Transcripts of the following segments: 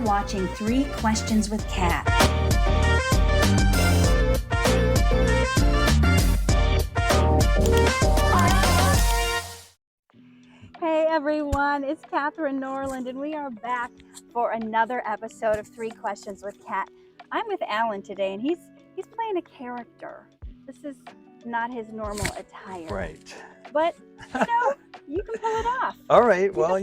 watching 3 Questions with Kat. Hey everyone, it's Catherine Norland, and we are back for another episode of 3 Questions with Kat. I'm with Allan today, and he's playing a character. This is not his normal attire. Right. But, you can pull it off. All right. Well,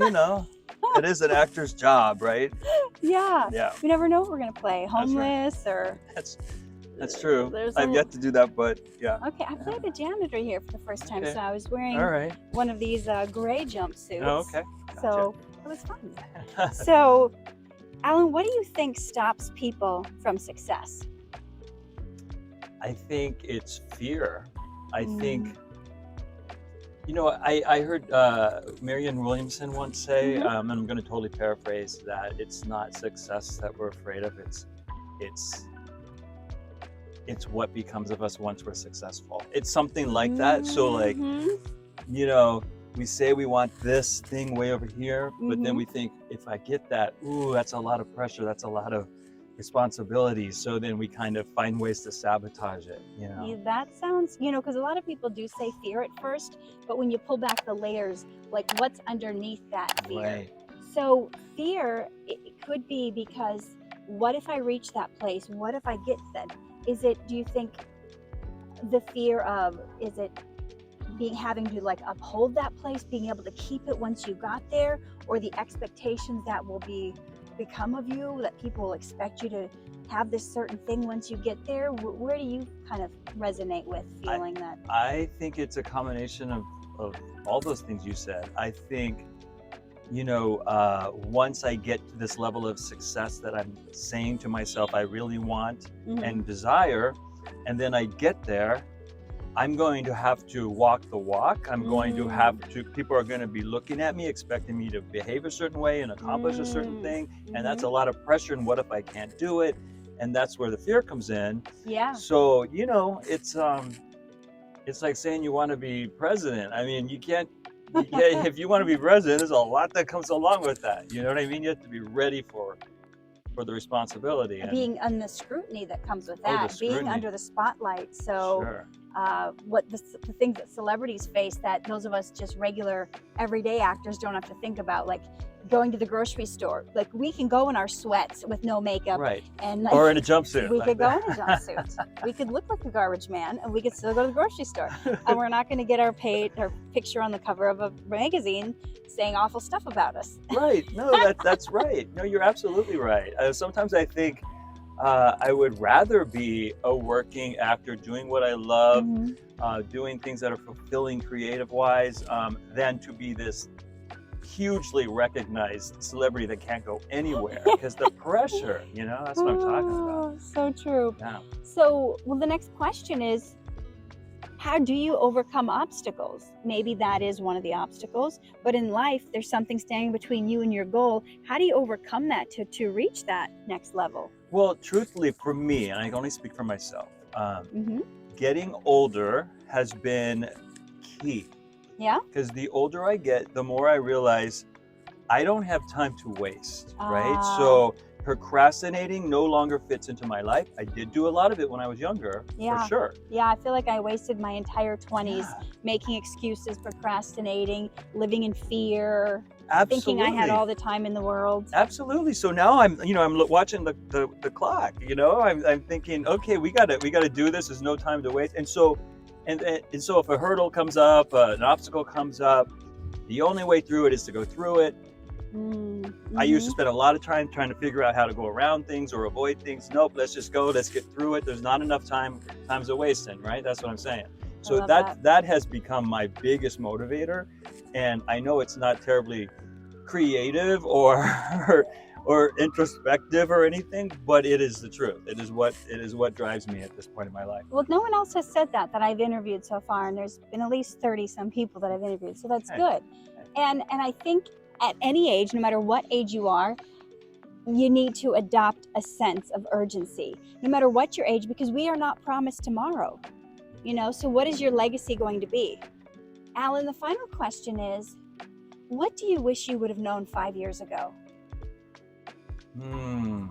it is an actor's job, right? Yeah. Yeah. We never know what we're going to play. Homeless or... That's true. There's I've yet to do that, but yeah. Okay, I played a janitor here for the first time, Okay. so I was wearing All right. one of these gray jumpsuits. Oh, okay. So it was fun. So, Allan, what do you think stops people from success? I think it's fear. I think, I heard Marianne Williamson once say, and I'm going to totally paraphrase that, it's not success that we're afraid of, it's what becomes of us once we're successful. It's something like that. So we say we want this thing way over here, but then we think, if I get that, that's a lot of pressure, that's a lot of responsibility. So then we kind of find ways to sabotage it, Yeah, that sounds, because a lot of people do say fear at first, but when you pull back the layers, like what's underneath that fear? Right. So fear, it could be because, what if I reach that place? What if I get that? Do you think the fear of, is it having to uphold that place, being able to keep it once you got there, or the expectations that will become of you, that people will expect you to have this certain thing once you get there? Where do you kind of resonate with feeling that? I think it's a combination of all those things you said. I think, once I get to this level of success that I'm saying to myself I really want and desire, and then I get there, I'm going to have to walk the walk. I'm going to have to, people are going to be looking at me, expecting me to behave a certain way and accomplish a certain thing. And that's a lot of pressure. And what if I can't do it? And that's where the fear comes in. Yeah. So, it's like saying you want to be president. I mean, you can't, if you want to be president, there's a lot that comes along with that. You know what I mean? You have to be ready for the responsibility. And being on the scrutiny that comes with that, being under the spotlight. So sure. What the things that celebrities face that those of us just regular everyday actors don't have to think about, like going to the grocery store. Like, we can go in our sweats with no makeup, right? And or in a jumpsuit. We could go in a jumpsuit. We could look like a garbage man, and we could still go to the grocery store. And we're not going to get our picture on the cover of a magazine saying awful stuff about us. Right. No, that's right. No, you're absolutely right. Sometimes I think I would rather be a working actor doing what I love, doing things that are fulfilling creative-wise, than to be this hugely recognized celebrity that can't go anywhere because the pressure, that's what I'm talking about. So true. Yeah. So, the next question is, how do you overcome obstacles? Maybe that is one of the obstacles, but in life, there's something standing between you and your goal. How do you overcome that to reach that next level? Well, truthfully, for me, and I can only speak for myself, getting older has been key. Yeah? Because the older I get, the more I realize I don't have time to waste, right? So procrastinating no longer fits into my life. I did do a lot of it when I was younger, for sure. Yeah, I feel like I wasted my entire 20s making excuses, procrastinating, living in fear, thinking I had all the time in the world. Absolutely. So now I'm watching the clock. I'm thinking, okay, we gotta do this. There's no time to waste. And so if a hurdle comes up, an obstacle comes up, the only way through it is to go through it. I used to spend a lot of time trying to figure out how to go around things or avoid things. Nope, let's just go, let's get through it. There's not enough time's a wasting, right? That's what I'm saying. So that has become my biggest motivator. And I know it's not terribly creative or introspective or anything, but it is the truth. It is what drives me at this point in my life. Well, no one else has said that I've interviewed so far, and there's been at least 30 some people that I've interviewed, so that's good. And I think at any age, no matter what age you are, you need to adopt a sense of urgency, no matter what your age, because we are not promised tomorrow. So what is your legacy going to be? Allan, the final question is, what do you wish you would have known 5 years ago? Hmm.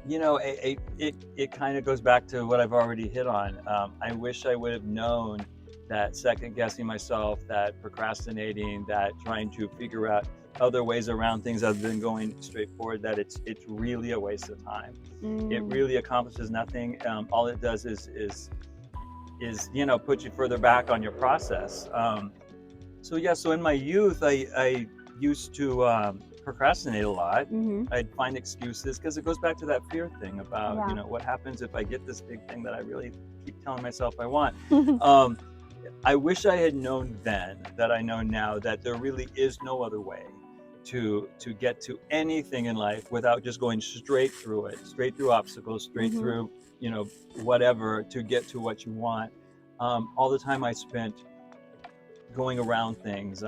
It kind of goes back to what I've already hit on. I wish I would have known that second guessing myself, that procrastinating, that trying to figure out other ways around things other than going straight forward, that it's really a waste of time. It Mm, really accomplishes nothing. All it does is put you further back on your process. So yeah, so in my youth, I used to procrastinate a lot. hmm. I'd find excuses because it goes back to that fear thing about Yeah. what happens if I get this big thing that I really keep telling myself I want. Um, I wish I had known then that I know now that there really is no other way to get to anything in life without just going straight through it, straight through obstacles, straight Hmm. through whatever to get to what you want. All the time I spent going around things,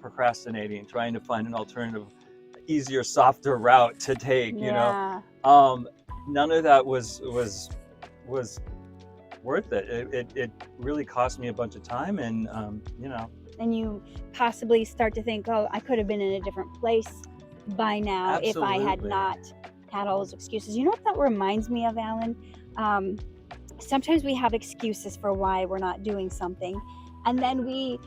procrastinating, trying to find an alternative, easier, softer route to take. Yeah. Um, None of that was worth it. It really cost me a bunch of time, and And you possibly start to think, oh, I could have been in a different place by now if I had absolutely. not had all those excuses. You know what that reminds me of, Alan? Um, Sometimes we have excuses for why we're not doing something, and then we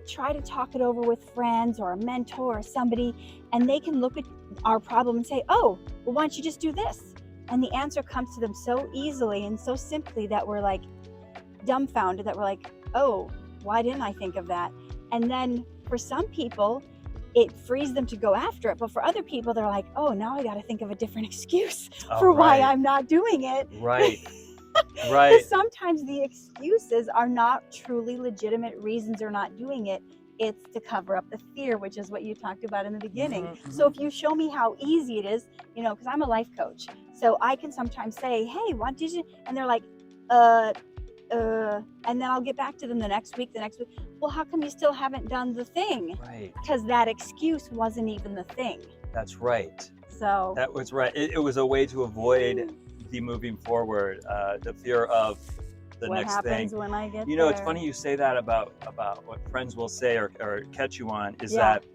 try to talk it over with friends or a mentor or somebody, and they can look at our problem and say, oh, well, why don't you just do this? And the answer comes to them so easily and so simply that we're like dumbfounded, that we're like, oh, why didn't I think of that? And then for some people, it frees them to go after it. But for other people, they're like, oh, now I got to think of a different excuse All for why right, I'm not doing it. right, Because right. sometimes the excuses are not truly legitimate reasons they're not doing it. It's to cover up the fear, which is what you talked about in the beginning. Hmm, So hmm. if you show me how easy it is, because I'm a life coach, so I can sometimes say, hey, what did you? And they're like, uh, and then I'll get back to them the next week. Well, how come you still haven't done the thing? Right. Because that excuse wasn't even the thing. That's right. So, That was right. It was a way to avoid the moving forward, the fear of the what next thing. happens when I get It's there? funny you say that about what friends will say or catch you on is Yeah. that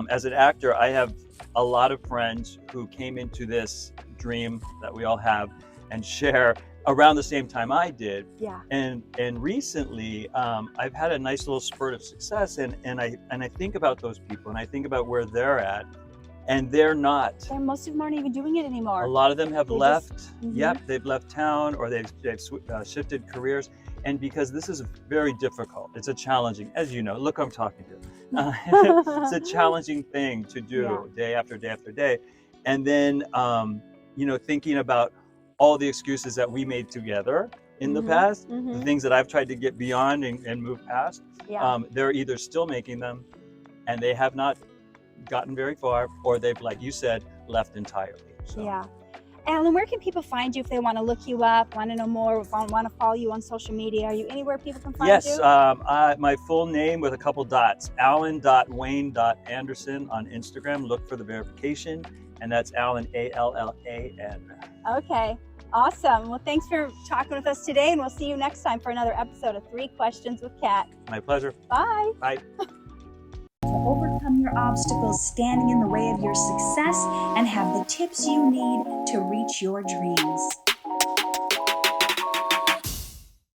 as an actor, I have a lot of friends who came into this dream that we all have and share around the same time I did. Yeah. And recently, I've had a nice little spurt of success, and I think about those people, and I think about where they're at, and they're not. And most of them aren't even doing it A anymore. lot of them have They just- left. Mhm. Yep, they've left town or they've shifted careers. And because this is very difficult, it's a challenging, as you know, look, I'm talking to. It's a challenging thing to do Yeah. day after day after day. And then, thinking about all the excuses that we made together in the past, the Mhm. things that I've tried to get beyond and move past, Yeah. they're either still making them and they have not gotten very far, or they've, like you said, left entirely. So Yeah. Alan, where can people find you if they want to look you up, want to know more, want to follow you on social media? Are you anywhere people can find yes, you? my full name with a couple dots, Allan.Wayne.Anderson on Instagram. Look for the verification, and that's Allan, Allan. Okay. Awesome. Well, thanks for talking with us today, and we'll see you next time for another episode of 3 Questions with Kat. My pleasure. Bye. Bye. To overcome your obstacles standing in the way of your success and have the tips you need to reach your dreams.